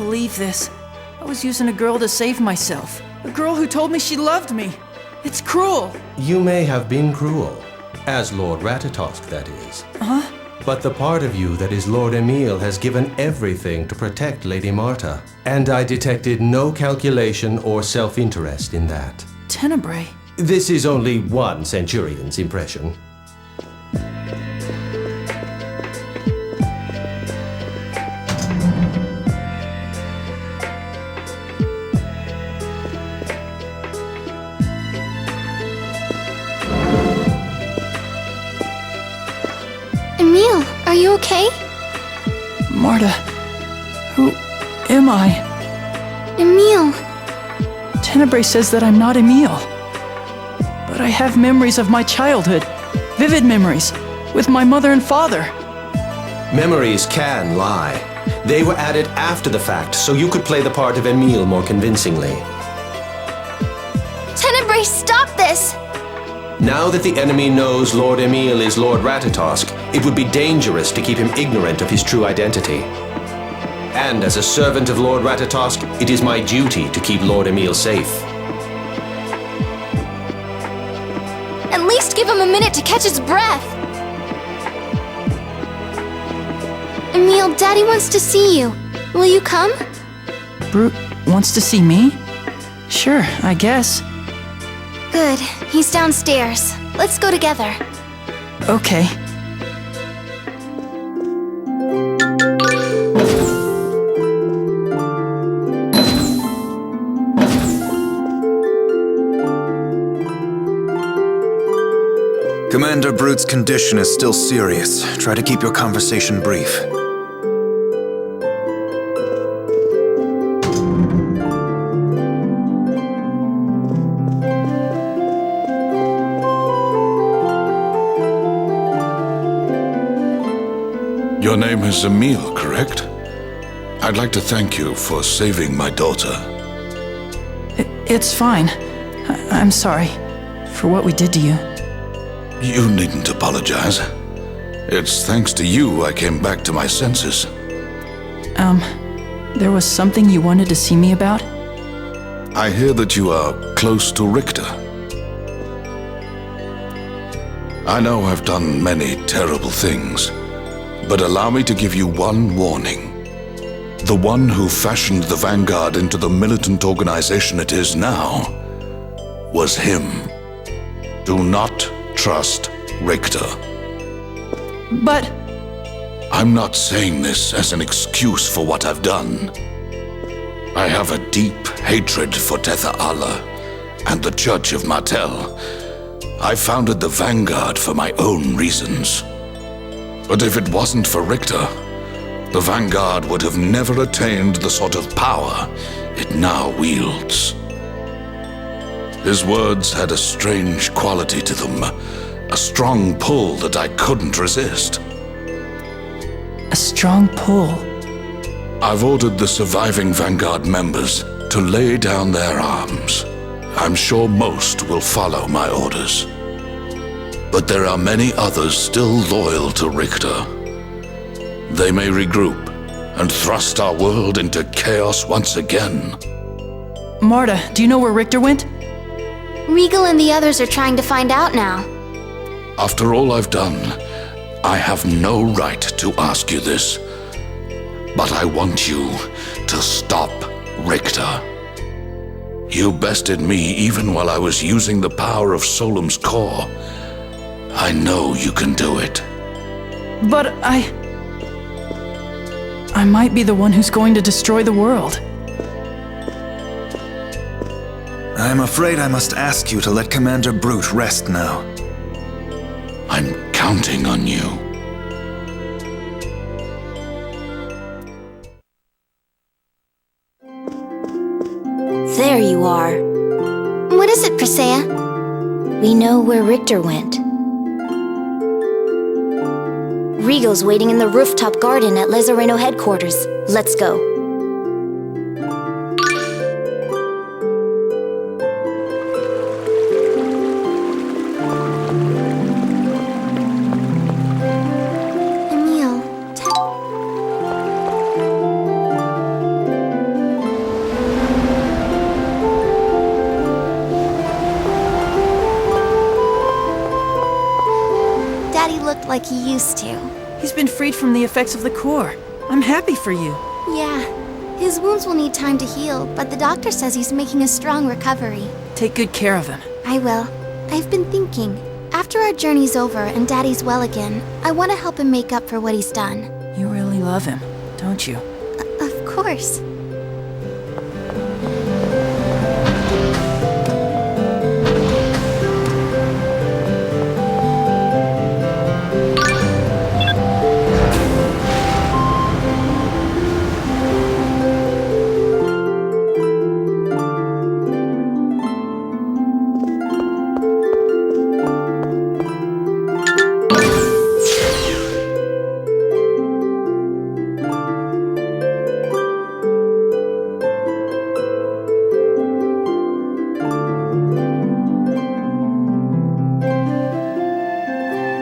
believe this. I was using a girl to save myself. A girl who told me she loved me. It's cruel. You may have been cruel. As Lord Ratatosk, that is. Huh? But the part of you that is Lord Emil has given everything to protect Lady Marta. And I detected no calculation or self-interest in that. Tenebrae. This is only one centurion's impression. Emil, are you okay? Marta, who am I? Emil. Tenebrae says that I'm not Emil. But I have memories of my childhood. Vivid memories. With my mother and father. Memories can lie. They were added after the fact, so you could play the part of Emil more convincingly. Tenebrae, stop this! Now that the enemy knows Lord Emil is Lord Ratatosk, it would be dangerous to keep him ignorant of his true identity. And as a servant of Lord Ratatosk, it is my duty to keep Lord Emil safe. At least give him a minute to catch his breath! Emil, Daddy wants to see you. Will you come? Brute wants to see me? Sure, I guess. Good. He's downstairs. Let's go together. Okay. Commander Brute's condition is still serious. Try to keep your conversation brief. Your name is Emil, correct? I'd like to thank you for saving my daughter. It's fine. I'm sorry for what we did to you. You needn't apologize. It's thanks to you I came back to my senses. There was something you wanted to see me about? I hear that you are close to Richter. I know I've done many terrible things, but allow me to give you one warning. The one who fashioned the Vanguard into the militant organization it is now was him. Do not trust Richter. But... I'm not saying this as an excuse for what I've done. I have a deep hatred for Tether Allah and the Church of Martel. I founded the Vanguard for my own reasons. But if it wasn't for Richter, the Vanguard would have never attained the sort of power it now wields. His words had a strange quality to them, a strong pull that I couldn't resist. a strong pull. I've ordered the surviving Vanguard members to lay down their arms. I'm sure most will follow my orders. But there are many others still loyal to Richter. They may regroup and thrust our world into chaos once again. Marta, do you know where Richter went? Regal and the others are trying to find out now. After all I've done, I have no right to ask you this. But I want you to stop Richter. You bested me even while I was using the power of Solemn's core. I know you can do it. But I might be the one who's going to destroy the world. I'm afraid I must ask you to let Commander Brute rest now. I'm counting on you. There you are. What is it, Presea? We know where Richter went. Regal's waiting in the rooftop garden at Lezareno headquarters. Let's go. Emil, like he used to. He's been freed from the effects of the core. I'm happy for you. Yeah, his wounds will need time to heal, but the doctor says he's making a strong recovery. Take good care of him. I will. I've been thinking. After our journey's over and Daddy's well again, I want to help him make up for what he's done. You really love him, don't you? Of course.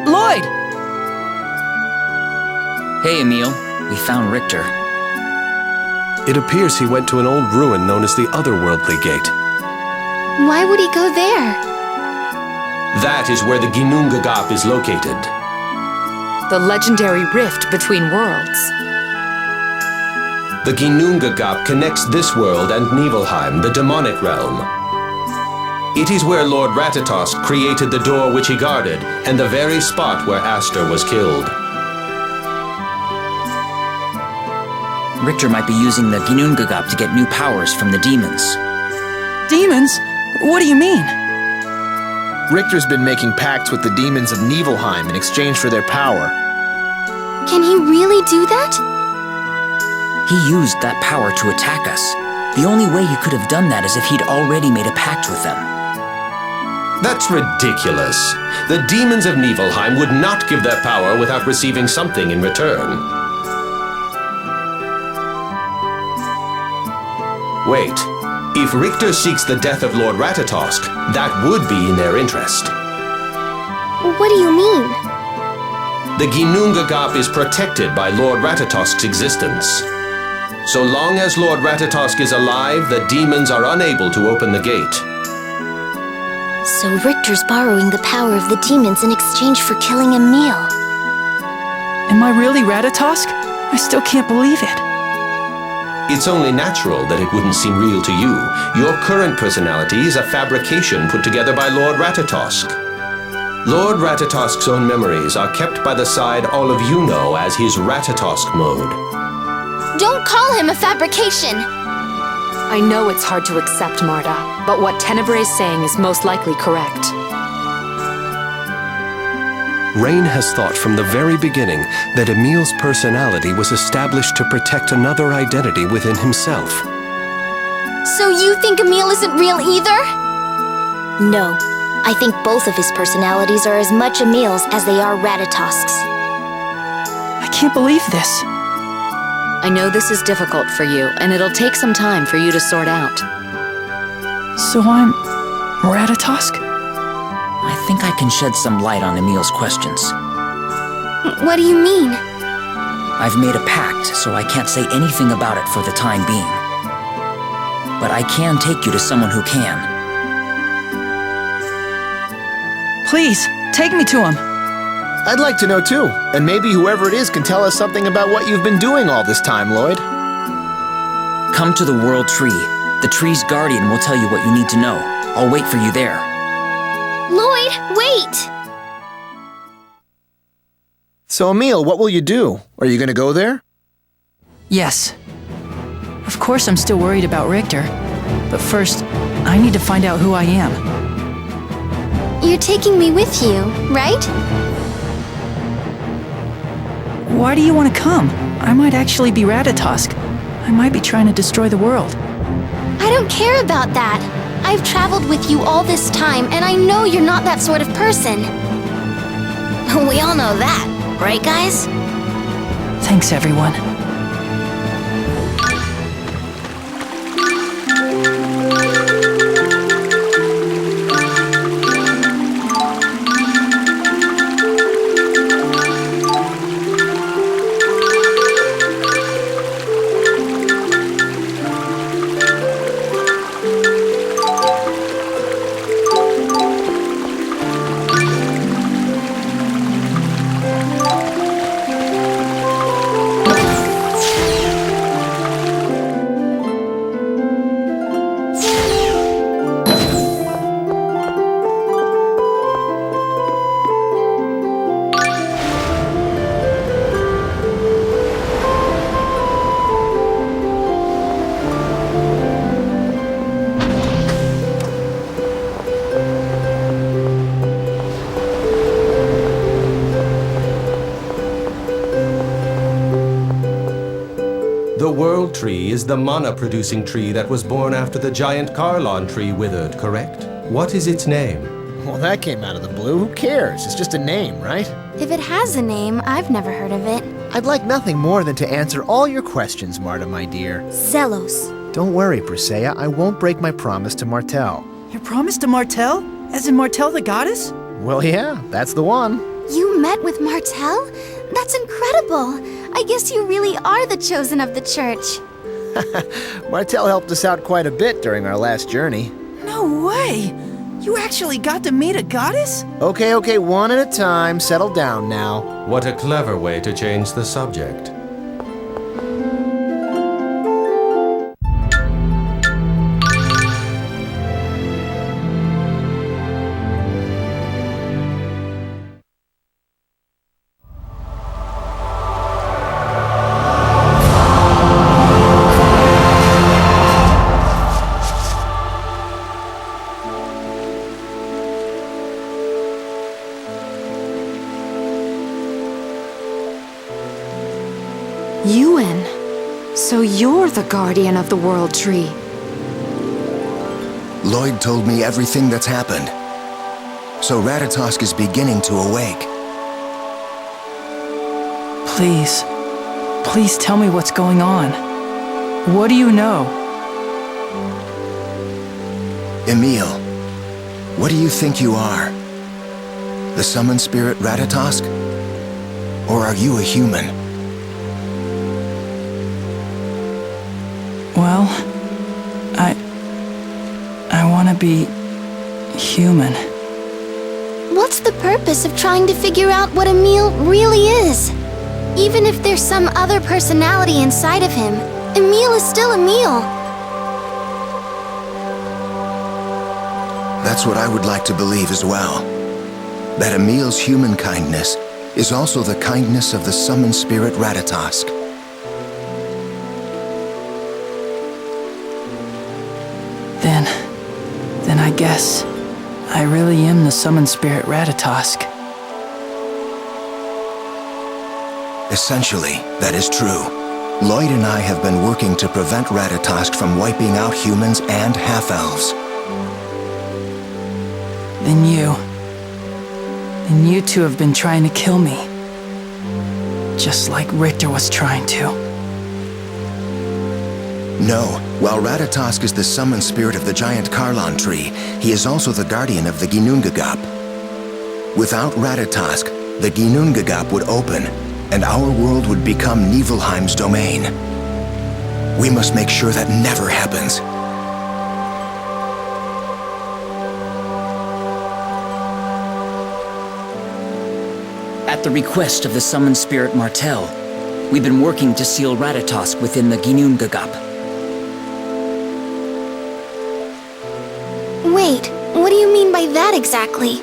Lloyd! Hey, Emil. We found Richter. It appears he went to an old ruin known as the Otherworldly Gate. Why would he go there? That is where the Ginnungagap is located. The legendary rift between worlds. The Ginnungagap connects this world and Nibelheim, the demonic realm. It is where Lord Ratatosk created the door which he guarded, and the very spot where Aster was killed. Richter might be using the Ginnungagap to get new powers from the demons. Demons? What do you mean? Richter's been making pacts with the demons of Nibelheim in exchange for their power. Can he really do that? He used that power to attack us. The only way he could have done that is if he'd already made a pact with them. That's ridiculous. The demons of Nibelheim would not give their power without receiving something in return. Wait. If Richter seeks the death of Lord Ratatosk, that would be in their interest. What do you mean? The Ginnungagap is protected by Lord Ratatosk's existence. So long as Lord Ratatosk is alive, the demons are unable to open the gate. So Richter's borrowing the power of the demons in exchange for killing Emil. Am I really Ratatosk? I still can't believe it. It's only natural that it wouldn't seem real to you. Your current personality is a fabrication put together by Lord Ratatosk. Lord Ratatosk's own memories are kept by the side all of you know as his Ratatosk mode. Don't call him a fabrication! I know it's hard to accept, Marta, but what Tenebrae is saying is most likely correct. Rain has thought from the very beginning that Emil's personality was established to protect another identity within himself. So you think Emil isn't real either? No. I think both of his personalities are as much Emil's as they are Ratatosk's. I can't believe this. I know this is difficult for you, and it'll take some time for you to sort out. So I'm Ratatosk? I think I can shed some light on Emil's questions. What do you mean? I've made a pact, so I can't say anything about it for the time being. But I can take you to someone who can. Please, take me to him. I'd like to know too, and maybe whoever it is can tell us something about what you've been doing all this time, Lloyd. Come to the World Tree. The tree's guardian will tell you what you need to know. I'll wait for you there. Lloyd, wait! So, Emil, what will you do? Are you gonna go there? Yes. Of course I'm still worried about Richter. But first, I need to find out who I am. You're taking me with you, right? Why do you want to come? I might actually be Ratatosk. I might be trying to destroy the world. I don't care about that. I've traveled with you all this time, and I know you're not that sort of person. We all know that, right, guys? Thanks, everyone. World Tree is the mana-producing tree that was born after the giant Carlon tree withered, correct? What is its name? Well, that came out of the blue. Who cares? It's just a name, right? If it has a name, I've never heard of it. I'd like nothing more than to answer all your questions, Marta, my dear. Zelos. Don't worry, Presea. I won't break my promise to Martel. Your promise to Martel? As in Martel the goddess? Well, yeah, that's the one. You met with Martel? That's incredible. I guess you really are the chosen of the church. Martel helped us out quite a bit during our last journey. No way! You actually got to meet a goddess? Okay, one at a time. Settle down now. What a clever way to change the subject. Yuan. So you're the guardian of the World Tree. Lloyd told me everything that's happened. So Ratatosk is beginning to awake. Please tell me what's going on. What do you know? Emil, what do you think you are? The summoned spirit Ratatosk? Or are you a human? Well, I want to be human. What's the purpose of trying to figure out what Emil really is? Even if there's some other personality inside of him, Emil is still Emil. That's what I would like to believe as well. That Emil's human kindness is also the kindness of the summoned spirit Ratatosk. Then I guess I really am the summoned spirit Ratatosk. Essentially, that is true. Lloyd and I have been working to prevent Ratatosk from wiping out humans and half-elves. Then you two have been trying to kill me. Just like Richter was trying to. No, while Ratatosk is the summoned spirit of the giant Carlon tree, he is also the guardian of the Ginnungagap. Without Ratatosk, the Ginnungagap would open, and our world would become Niflheim's domain. We must make sure that never happens. At the request of the summoned spirit Martel, we've been working to seal Ratatosk within the Ginnungagap. Wait, what do you mean by that exactly?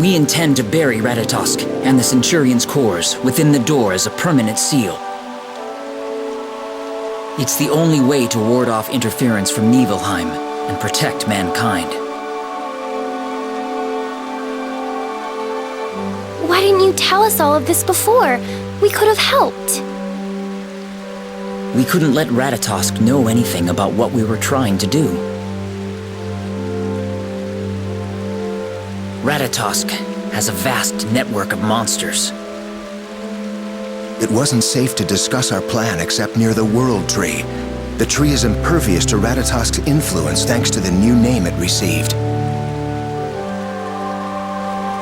We intend to bury Ratatosk and the Centurion's cores within the door as a permanent seal. It's the only way to ward off interference from Niflheim and protect mankind. Why didn't you tell us all of this before? We could have helped. We couldn't let Ratatosk know anything about what we were trying to do. Ratatosk has a vast network of monsters. It wasn't safe to discuss our plan except near the World Tree. The tree is impervious to Ratatosk's influence thanks to the new name it received.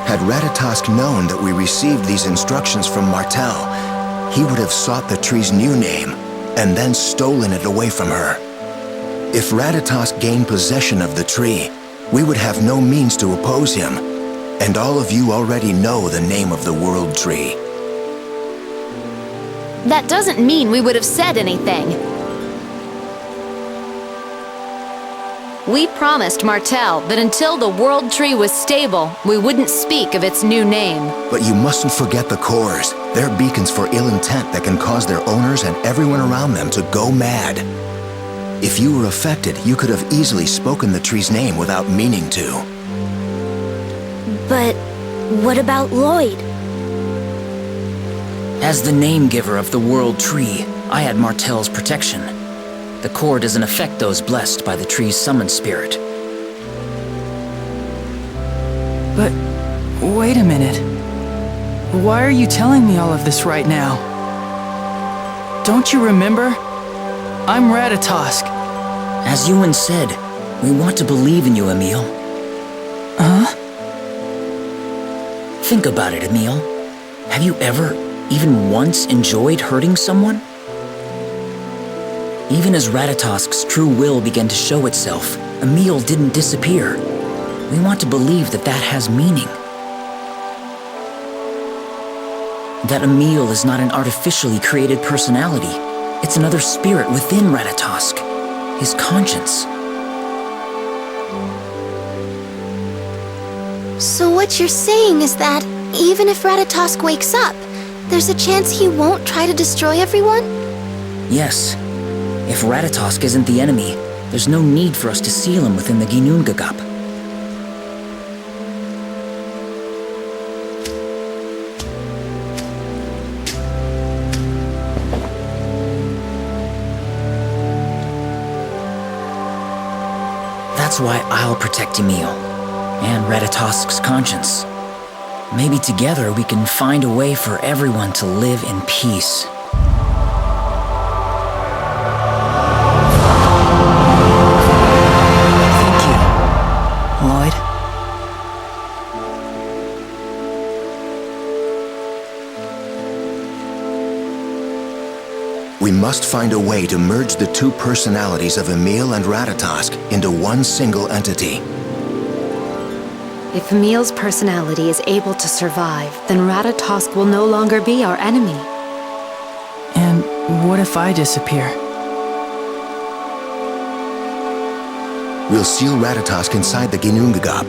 Had Ratatosk known that we received these instructions from Martel, he would have sought the tree's new name and then stolen it away from her. If Ratatosk gained possession of the tree, we would have no means to oppose him, and all of you already know the name of the World Tree. That doesn't mean we would have said anything. We promised Martel that until the World Tree was stable, we wouldn't speak of its new name. But you mustn't forget the cores. They're beacons for ill intent that can cause their owners and everyone around them to go mad. If you were affected, you could have easily spoken the tree's name without meaning to. But what about Lloyd? As the name giver of the World Tree, I had Martel's protection. The core doesn't affect those blessed by the tree's summon spirit. But wait a minute. Why are you telling me all of this right now? Don't you remember? I'm Ratatosk. As Yuan said, we want to believe in you, Emil. Huh? Think about it, Emil. Have you ever, even once, enjoyed hurting someone? Even as Ratatosk's true will began to show itself, Emil didn't disappear. We want to believe that that has meaning. That Emil is not an artificially created personality. It's another spirit within Ratatosk. His conscience. So what you're saying is that, even if Ratatosk wakes up, there's a chance he won't try to destroy everyone? Yes. If Ratatosk isn't the enemy, there's no need for us to seal him within the Ginnungagap. That's why I'll protect Emil, and Ratatosk's conscience. Maybe together we can find a way for everyone to live in peace. Thank you, Lloyd. We must find a way to merge the two personalities of Emil and Ratatosk into one single entity. If Emil's personality is able to survive, then Ratatosk will no longer be our enemy. And what if I disappear? We'll seal Ratatosk inside the Ginnungagap.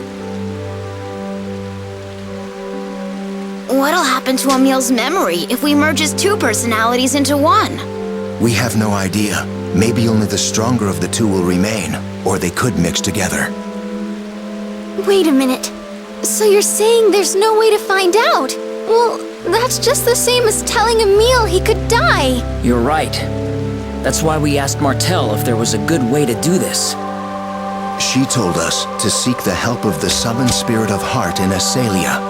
What'll happen to Emil's memory if we merge his two personalities into one? We have no idea. Maybe only the stronger of the two will remain, or they could mix together. Wait a minute. So you're saying there's no way to find out? Well, that's just the same as telling Emil he could die. You're right. That's why we asked Martel if there was a good way to do this. She told us to seek the help of the summoned spirit of heart in Asalia.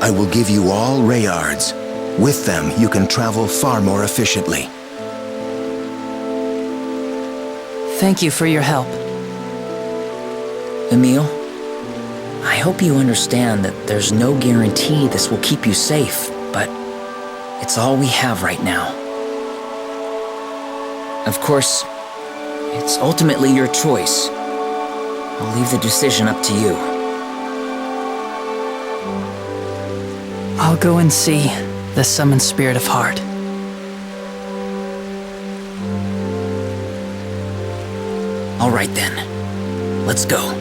I will give you all Rayards. With them, you can travel far more efficiently. Thank you for your help. Emil, I hope you understand that there's no guarantee this will keep you safe, but it's all we have right now. Of course, it's ultimately your choice. I'll leave the decision up to you. I'll go and see the summoned spirit of heart. All right then, let's go.